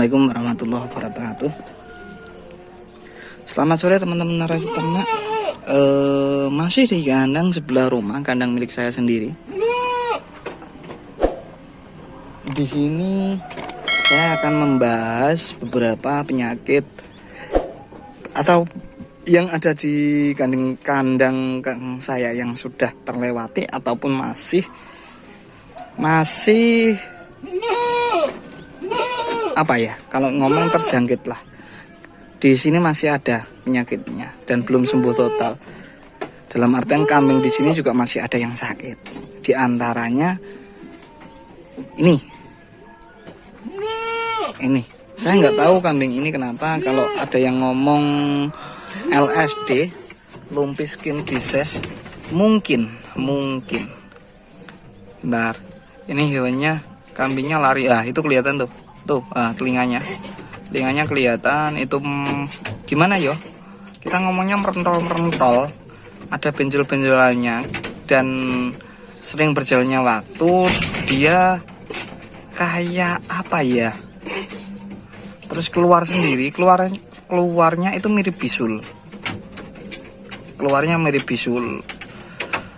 Assalamualaikum warahmatullahi wabarakatuh. Selamat sore teman-teman narasi ternak. Masih di kandang sebelah rumah, kandang milik saya sendiri. Di sini saya akan membahas beberapa penyakit atau yang ada di kandang saya yang sudah terlewati ataupun masih apa ya, kalau ngomong terjangkit lah. Di sini masih ada penyakitnya dan belum sembuh total. Dalam artian kambing di sini juga masih ada yang sakit. Di antaranya ini. Saya nggak tahu kambing ini kenapa. Kalau ada yang ngomong LSD, lumpy skin disease, mungkin. Bentar. Ini hewannya, kambingnya lari. Itu kelihatan tuh. Telinganya kelihatan. Itu gimana yo, kita ngomongnya merentol, ada benjol-benjolannya, dan sering berjalannya waktu dia kayak apa ya, terus keluar sendiri. Keluarnya itu mirip bisul,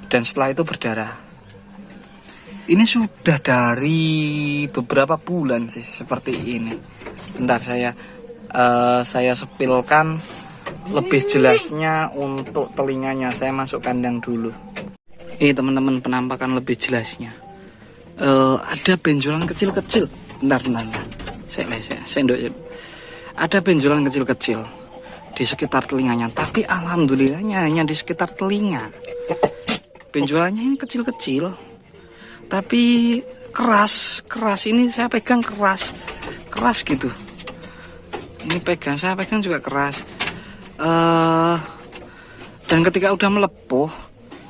dan setelah itu berdarah. Ini sudah dari beberapa bulan sih seperti ini. Bentar, saya sepilkan lebih jelasnya untuk telinganya. Saya masuk kandang dulu. Ini teman-teman, penampakan lebih jelasnya. Ada benjolan kecil-kecil. Bentar. Saya ada benjolan kecil-kecil di sekitar telinganya. Tapi alhamdulillahnya hanya di sekitar telinga. Benjolannya ini kecil-kecil. Tapi keras. Ini saya pegang keras gitu. Saya pegang juga keras. Dan ketika udah melepuh,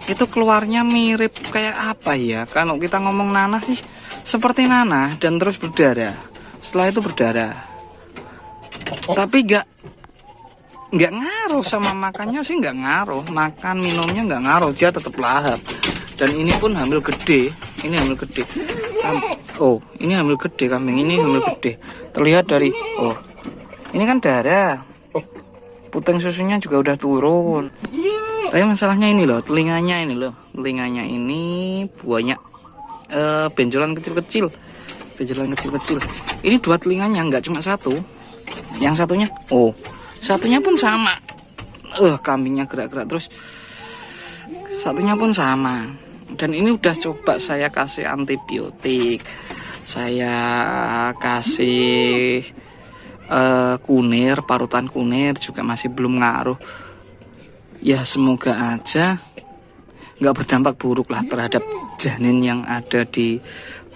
itu keluarnya mirip kayak apa ya? Kalau kita ngomong nanah sih seperti nanah dan terus berdarah. Setelah itu berdarah. Tapi nggak ngaruh sama makannya sih, nggak ngaruh. Makan minumnya nggak ngaruh, dia tetap lahap. Dan ini pun hamil gede. Ini hamil gede. Ini hamil gede, kambing ini hamil gede. Terlihat dari ini kan darah. Puting susunya juga udah turun. Tapi masalahnya ini loh, telinganya ini banyak benjolan kecil-kecil. Ini dua telinganya, nggak cuma satu. Yang satunya pun sama. Kambingnya gerak-gerak terus. Satunya pun sama. Dan ini udah coba saya kasih antibiotik, saya kasih kunir, parutan kunir, juga masih belum ngaruh. Ya semoga aja nggak berdampak buruk lah terhadap janin yang ada di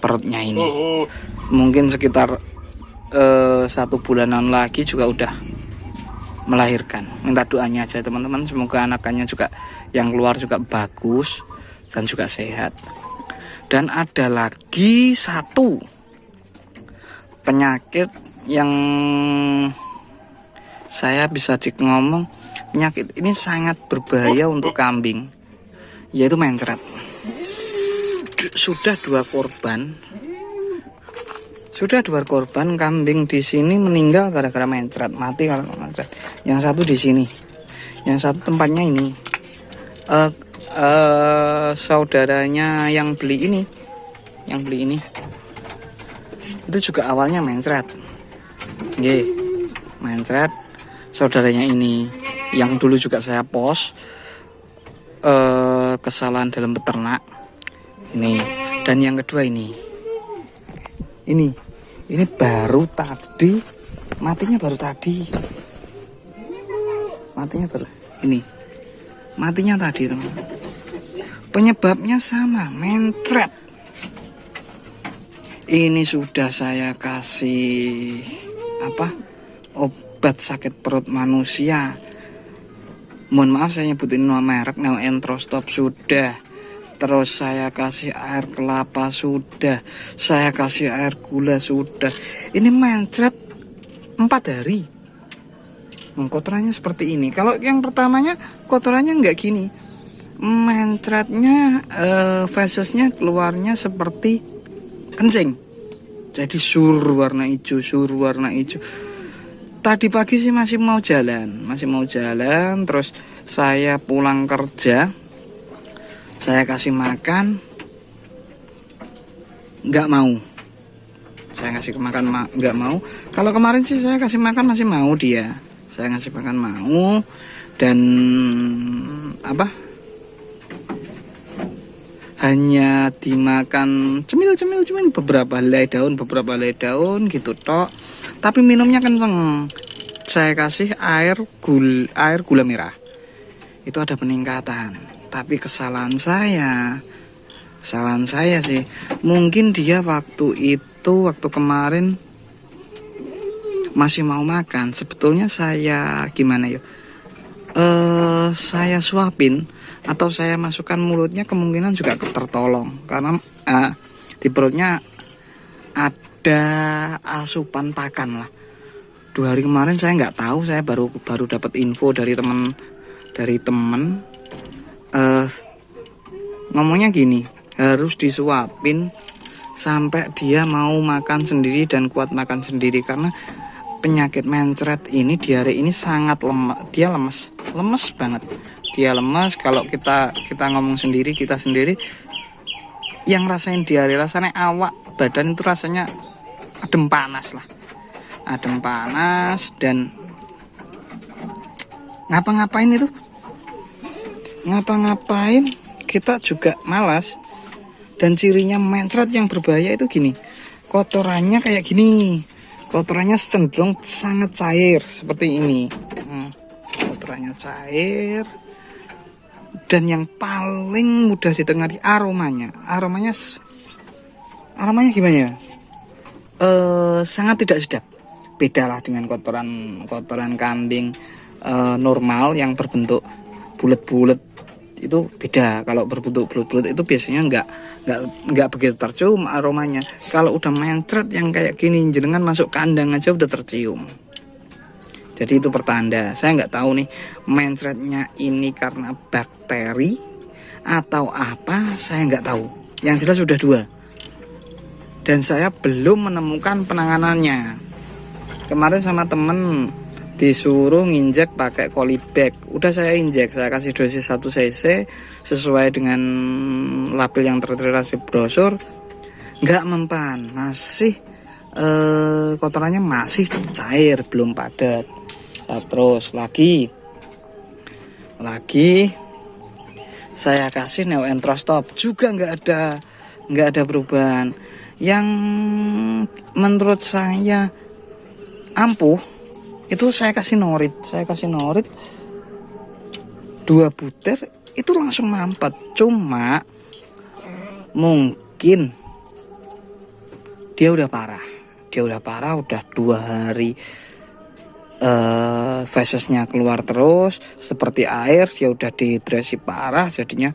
perutnya ini. Mungkin sekitar 1 bulanan lagi juga udah melahirkan. Minta doanya aja teman-teman, semoga anakannya juga yang keluar juga bagus dan juga sehat. Dan ada lagi satu penyakit yang saya bisa ngomong, penyakit ini sangat berbahaya untuk kambing, yaitu mencret. Sudah dua korban kambing di sini meninggal gara-gara mencret, mati karena mencret. Yang satu di sini, yang satu tempatnya ini. Saudaranya yang beli ini itu juga awalnya mencret. Mencret saudaranya ini yang dulu juga saya post kesalahan dalam peternak ini. Dan yang kedua ini baru tadi matinya tadi teman. Penyebabnya sama, mencret. Ini sudah saya kasih obat sakit perut manusia. Mohon maaf saya nyebutin nama merek, Neoentrostop sudah. Terus saya kasih air kelapa sudah. Saya kasih air gula sudah. Ini mencret 4 hari. Kotorannya seperti ini. Kalau yang pertamanya kotorannya nggak gini. Mencretnya fesesnya keluarnya seperti kencing. Jadi sur warna hijau, sur warna hijau. Tadi pagi sih masih mau jalan, terus saya pulang kerja, saya kasih makan, nggak mau. Saya kasih makan nggak mau. Kalau kemarin sih saya kasih makan masih mau dia. Saya ngasih makan mau, dan apa? Hanya dimakan cemil beberapa helai daun gitu tok. Tapi minumnya kenceng. Saya kasih air gula merah. Itu ada peningkatan. Tapi kesalahan saya sih. Mungkin dia waktu kemarin masih mau makan. Sebetulnya saya gimana ya? Saya suapin atau saya masukkan mulutnya, kemungkinan juga tertolong karena di perutnya ada asupan pakan lah. 2 hari kemarin saya nggak tahu, saya baru dapat info dari teman ngomongnya gini, harus disuapin sampai dia mau makan sendiri dan kuat makan sendiri, karena penyakit mencret ini, diare ini sangat lemah, dia lemes banget. Dia lemas. Kalau kita ngomong sendiri, kita sendiri yang rasain diare, rasanya awak badan itu rasanya adem panas dan ngapa-ngapain kita juga malas. Dan cirinya mencret yang berbahaya itu gini, kotorannya kayak gini, kotorannya cenderung sangat cair seperti ini. Kotorannya cair. Dan yang paling mudah ditengarai aromanya gimana ya? Sangat tidak sedap. Beda lah dengan kotoran kambing normal yang berbentuk bulat-bulat, itu beda. Kalau berbentuk bulat-bulat itu biasanya nggak begitu tercium aromanya. Kalau udah mencret yang kayak gini, jenengan masuk kandang aja udah tercium. Jadi itu pertanda. Saya nggak tahu nih mencretnya ini karena bakteri atau apa, saya nggak tahu. Yang jelas sudah 2. Dan saya belum menemukan penanganannya. Kemarin sama temen disuruh nginjek pakai Kolibag. Udah saya injek, saya kasih dosis 1 cc sesuai dengan label yang tertera di brosur. Nggak mempan, masih kotorannya masih cair, belum padat. Terus lagi saya kasih Neoentrostop, juga nggak ada perubahan. Yang menurut saya ampuh itu saya kasih Norit 2 butir itu langsung mampet. Cuma mungkin dia udah parah, udah 2 hari fesesnya keluar terus seperti air, dia udah dehidrasi parah, jadinya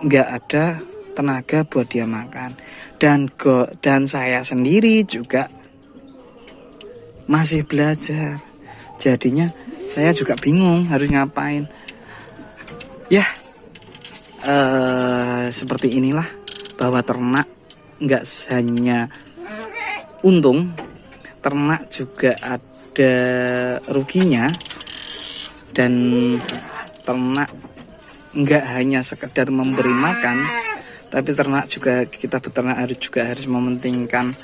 nggak ada tenaga buat dia makan. Dan saya sendiri juga masih belajar, jadinya saya juga bingung harus ngapain ya. Seperti inilah, bahwa ternak nggak hanya untung, ternak juga ada ruginya. Dan ternak nggak hanya sekedar memberi makan, tapi ternak juga, kita beternak harus mementingkan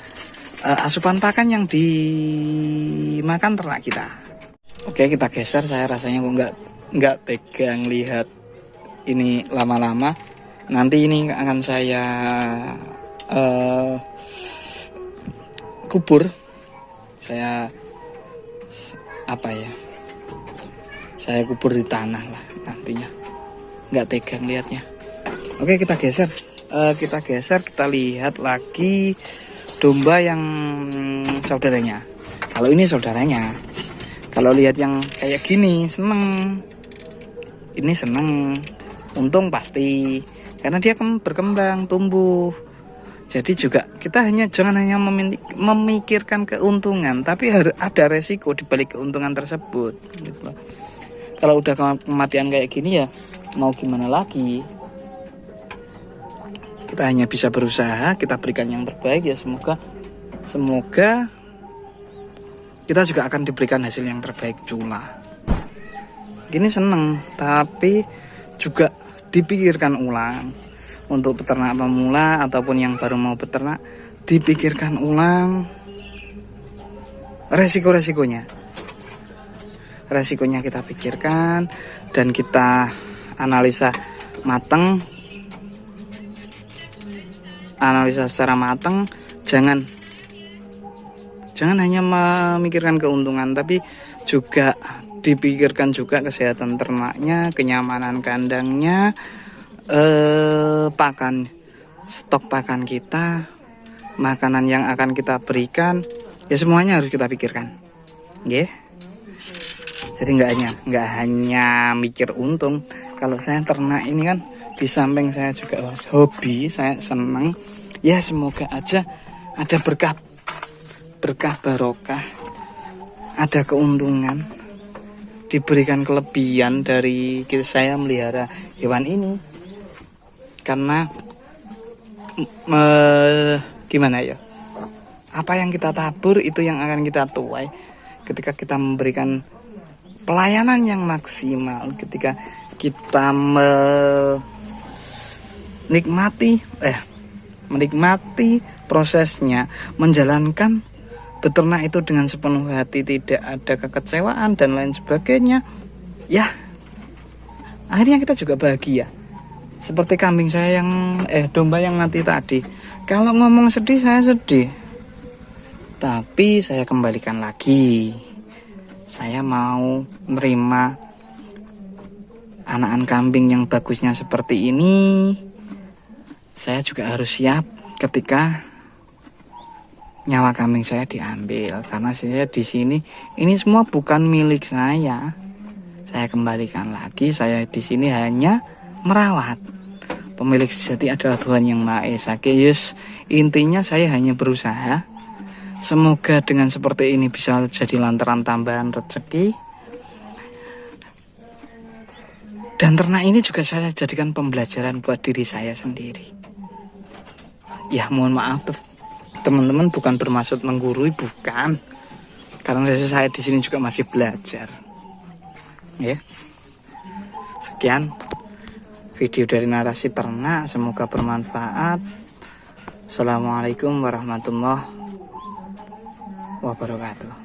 asupan pakan yang dimakan ternak kita. Oke, kita geser. Saya rasanya kok nggak tegang lihat ini lama-lama. Nanti ini akan saya kubur. Saya kubur di tanah lah nantinya. Nggak tegang lihatnya. Oke, kita geser. Kita lihat lagi domba yang saudaranya. Kalau ini saudaranya, kalau lihat yang kayak gini seneng, ini seneng, untung pasti, karena dia berkembang, tumbuh. Jadi juga kita jangan hanya memikirkan keuntungan, tapi harus ada resiko di balik keuntungan tersebut. Gitu. Kalau udah kematian kayak gini ya mau gimana lagi? Kita hanya bisa berusaha, kita berikan yang terbaik ya, semoga Semoga kita juga akan diberikan hasil yang terbaik pula. Gini seneng, tapi juga dipikirkan ulang. Untuk peternak pemula ataupun yang baru mau beternak, dipikirkan ulang resiko-resikonya. Resikonya kita pikirkan dan kita analisa matang. Analisa secara matang, jangan hanya memikirkan keuntungan, tapi juga dipikirkan juga kesehatan ternaknya, kenyamanan kandangnya, pakan, stok pakan kita, makanan yang akan kita berikan, ya semuanya harus kita pikirkan. Nggih. Jadi nggak hanya mikir untung. Kalau saya ternak ini kan di samping saya juga hobi, saya senang. Ya semoga aja ada berkah barokah, ada keuntungan, diberikan kelebihan dari saya melihara hewan ini. Karena gimana ya? Apa yang kita tabur itu yang akan kita tuai. Ketika kita memberikan pelayanan yang maksimal, ketika kita menikmati prosesnya, menjalankan beternak itu dengan sepenuh hati, tidak ada kekecewaan dan lain sebagainya, ya akhirnya kita juga bahagia. Seperti kambing saya yang domba yang mati tadi, kalau ngomong sedih saya sedih, tapi saya kembalikan lagi. Saya mau menerima anakan kambing yang bagusnya seperti ini. Saya juga harus siap ketika nyawa kambing saya diambil, karena saya di sini ini semua bukan milik saya. Saya kembalikan lagi. Saya di sini hanya merawat. Pemilik sejati adalah Tuhan Yang Maha Esa. Yes, intinya saya hanya berusaha. Semoga dengan seperti ini bisa jadi lantaran tambahan rezeki. Dan ternak ini juga saya jadikan pembelajaran buat diri saya sendiri. Ya mohon maaf tuh teman-teman, bukan bermaksud menggurui, bukan. Karena saya di sini juga masih belajar. Ya. Sekian video dari Narasi Ternak, semoga bermanfaat. Assalamualaikum warahmatullahi wabarakatuh.